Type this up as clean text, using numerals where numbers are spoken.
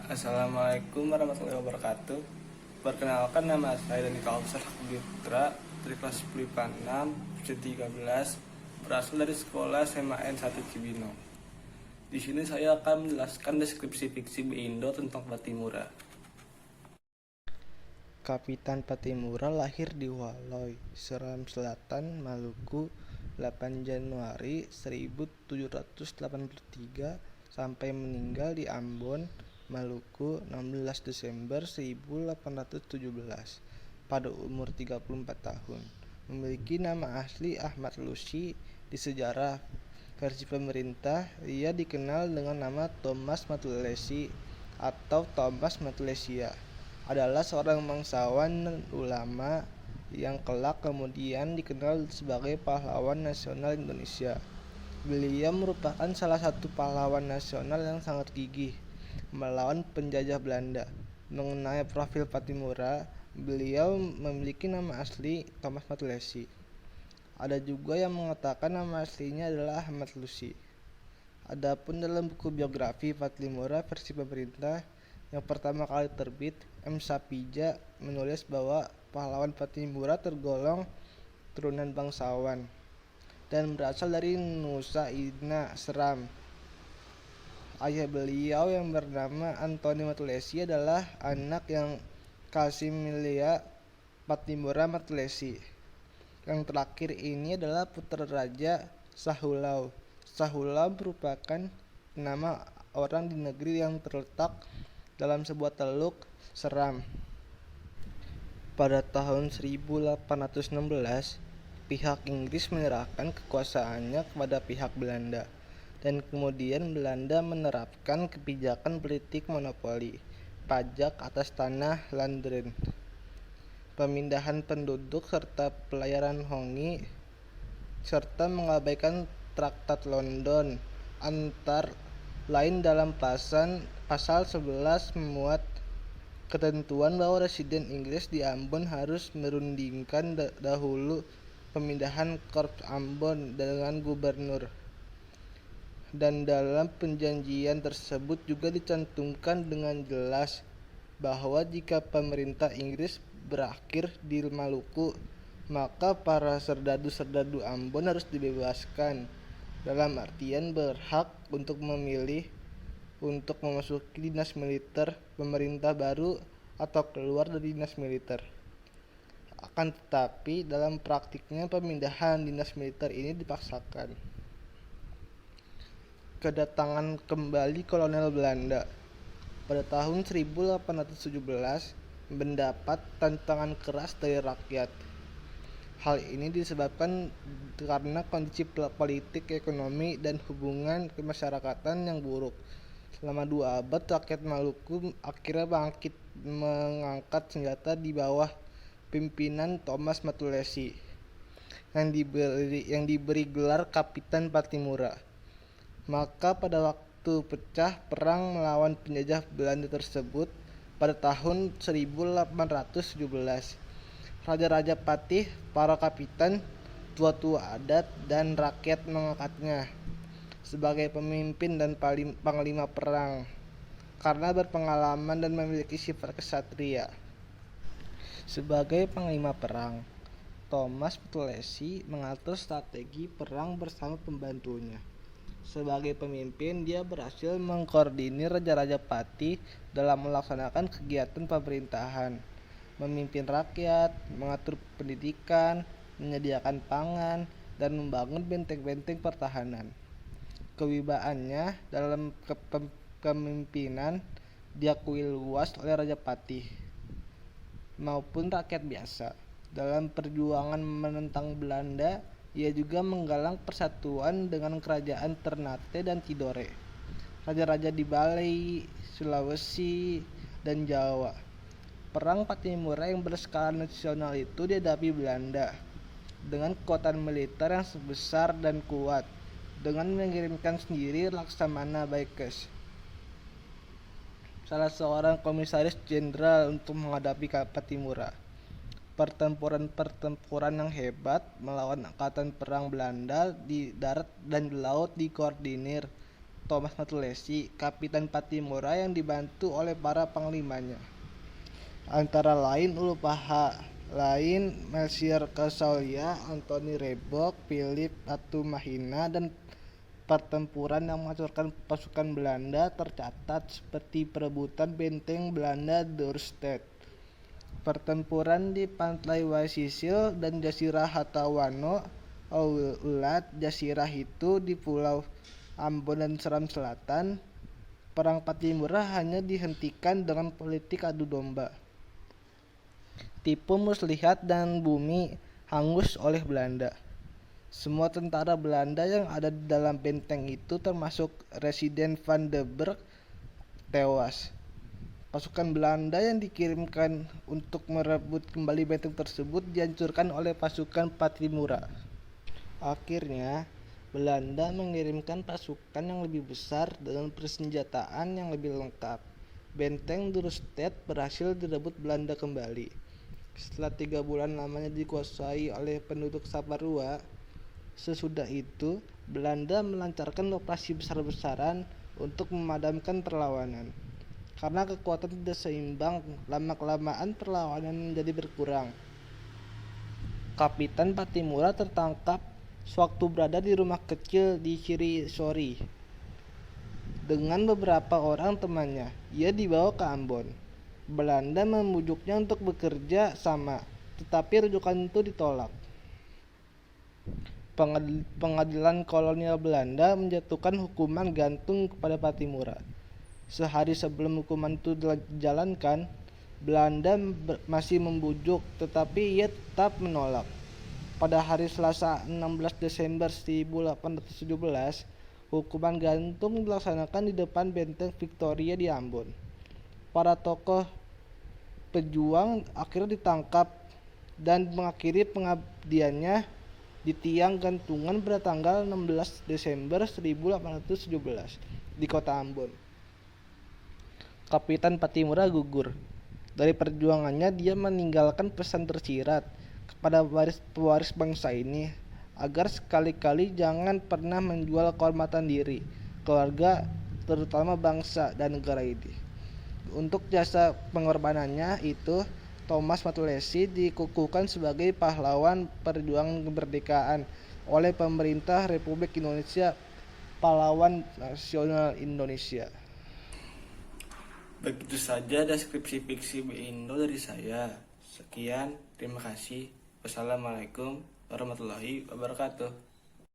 Assalamualaikum warahmatullahi wabarakatuh. Perkenalkan, nama saya Dani Kausar Putra dari kelas 10 IPA 6 13, berasal dari sekolah SMA N1 Cibino. Di sini saya akan menjelaskan deskripsi fiksi Indo tentang Patimura. Kapitan Patimura lahir di Waloi, Seram Selatan, Maluku, 8 Januari 1783 sampai meninggal di Ambon, Maluku, 16 Desember 1817 pada umur 34 tahun. Memiliki nama asli Ahmad Lucy. Di sejarah versi pemerintah, ia dikenal dengan nama Thomas Matulesi atau Thomas Matulesia. Adalah seorang bangsawan dan ulama yang kelak kemudian dikenal sebagai pahlawan nasional Indonesia. Beliau merupakan salah satu pahlawan nasional yang sangat gigih melawan penjajah Belanda. Mengenai profil Patimura, beliau memiliki nama asli Thomas Matulesi. Ada juga yang mengatakan nama aslinya adalah Ahmad Lucy. Adapun dalam buku biografi Patimura versi pemerintah yang pertama kali terbit, M. Sapija menulis bahwa pahlawan Patimura tergolong turunan bangsawan dan berasal dari Nusa Ina Seram. Ayah beliau yang bernama Antoni Matulesi adalah anak yang Kasimilia Patimura Matulesi. Yang terakhir ini adalah putra Raja Sahulau. Sahulau merupakan nama orang di negeri yang terletak dalam sebuah teluk Seram. Pada tahun 1816, pihak Inggris menyerahkan kekuasaannya kepada pihak Belanda, dan kemudian Belanda menerapkan kebijakan politik monopoli pajak atas tanah Landren, pemindahan penduduk serta pelayaran Hongi, serta mengabaikan Traktat London. Antara lain dalam pasal 11 memuat ketentuan bahwa residen Inggris di Ambon harus merundingkan dahulu pemindahan Korps Ambon dengan gubernur. Dan dalam perjanjian tersebut juga dicantumkan dengan jelas bahwa jika pemerintah Inggris berakhir di Maluku, maka para serdadu-serdadu Ambon harus dibebaskan, dalam artian berhak untuk memilih untuk memasuki dinas militer pemerintah baru atau keluar dari dinas militer. Akan tetapi dalam praktiknya pemindahan dinas militer ini dipaksakan. Kedatangan kembali kolonel Belanda pada tahun 1817 mendapat tantangan keras dari rakyat. Hal ini disebabkan karena kondisi politik, ekonomi, dan hubungan kemasyarakatan yang buruk. Selama 2 abad, rakyat Maluku akhirnya bangkit mengangkat senjata di bawah pimpinan Thomas Matulesi yang diberi gelar Kapitan Patimura. Maka pada waktu pecah perang melawan penjajah Belanda tersebut pada tahun 1817, raja-raja patih, para kapitan, tua-tua adat, dan rakyat mengangkatnya sebagai pemimpin dan panglima perang karena berpengalaman dan memiliki sifat kesatria. Sebagai panglima perang, Thomas Matulesi mengatur strategi perang bersama pembantunya. Sebagai pemimpin, dia berhasil mengkoordinir raja-raja patih dalam melaksanakan kegiatan pemerintahan, memimpin rakyat, mengatur pendidikan, menyediakan pangan, dan membangun benteng-benteng pertahanan. Kewibawaannya dalam kepemimpinan diakui luas oleh Raja Patih maupun rakyat biasa. Dalam perjuangan menentang Belanda, ia juga menggalang persatuan dengan kerajaan Ternate dan Tidore, raja-raja di Bali, Sulawesi, dan Jawa. Perang Patimura yang berskala nasional itu dihadapi Belanda dengan kekuatan militer yang besar dan kuat, dengan mengirimkan sendiri Laksamana Baikes, salah seorang komisaris jenderal, untuk menghadapi Patimura. Pertempuran yang hebat melawan angkatan perang Belanda di darat dan di laut dikoordinir Thomas Matulesi, Kapitan Patimura yang dibantu oleh para panglimanya. Antara lain Ulu Paha lain Melsior Kasaulia, Antoni Rebok, Philip Atumahina, dan pertempuran yang menghancurkan pasukan Belanda tercatat seperti perebutan benteng Belanda Dorstad, pertempuran di pantai Waisisil dan Jazirah Hatawano, Ulat Jazirah itu di Pulau Ambon dan Seram Selatan. Perang Patimura hanya dihentikan dengan politik adu domba. Tipu muslihat dan bumi hangus oleh Belanda. Semua tentara Belanda yang ada di dalam benteng itu termasuk Residen van den Berg tewas. Pasukan Belanda yang dikirimkan untuk merebut kembali benteng tersebut dihancurkan oleh pasukan Patimura. Akhirnya, Belanda mengirimkan pasukan yang lebih besar dengan persenjataan yang lebih lengkap. Benteng Dorstad berhasil direbut Belanda kembali. Setelah 3 bulan lamanya dikuasai oleh penduduk Saparua, sesudah itu Belanda melancarkan operasi besar-besaran untuk memadamkan perlawanan. Karena kekuatan tidak seimbang, lama-kelamaan perlawanan menjadi berkurang. Kapitan Patimura tertangkap sewaktu berada di rumah kecil di Cirisori dengan beberapa orang temannya. Ia dibawa ke Ambon. Belanda membujuknya untuk bekerja sama, tetapi rujukan itu ditolak. Pengadilan kolonial Belanda menjatuhkan hukuman gantung kepada Patimura. Sehari sebelum hukuman itu dijalankan, Belanda masih membujuk, tetapi ia tetap menolak. Pada hari Selasa 16 Desember 1817, hukuman gantung dilaksanakan di depan benteng Victoria di Ambon. Para tokoh pejuang akhirnya ditangkap dan mengakhiri pengabdiannya di tiang gantungan pada tanggal 16 Desember 1817 di kota Ambon. Kapitan Patimura gugur. Dari perjuangannya dia meninggalkan pesan tersirat kepada pewaris bangsa ini agar sekali-kali jangan pernah menjual kehormatan diri, keluarga, terutama bangsa dan negara ini. Untuk jasa pengorbanannya itu, Thomas Matulesi dikukuhkan sebagai pahlawan perjuangan kemerdekaan oleh pemerintah Republik Indonesia, pahlawan nasional Indonesia. Begitu saja deskripsi fiksi Indo dari saya. Sekian, terima kasih. Wassalamualaikum warahmatullahi wabarakatuh.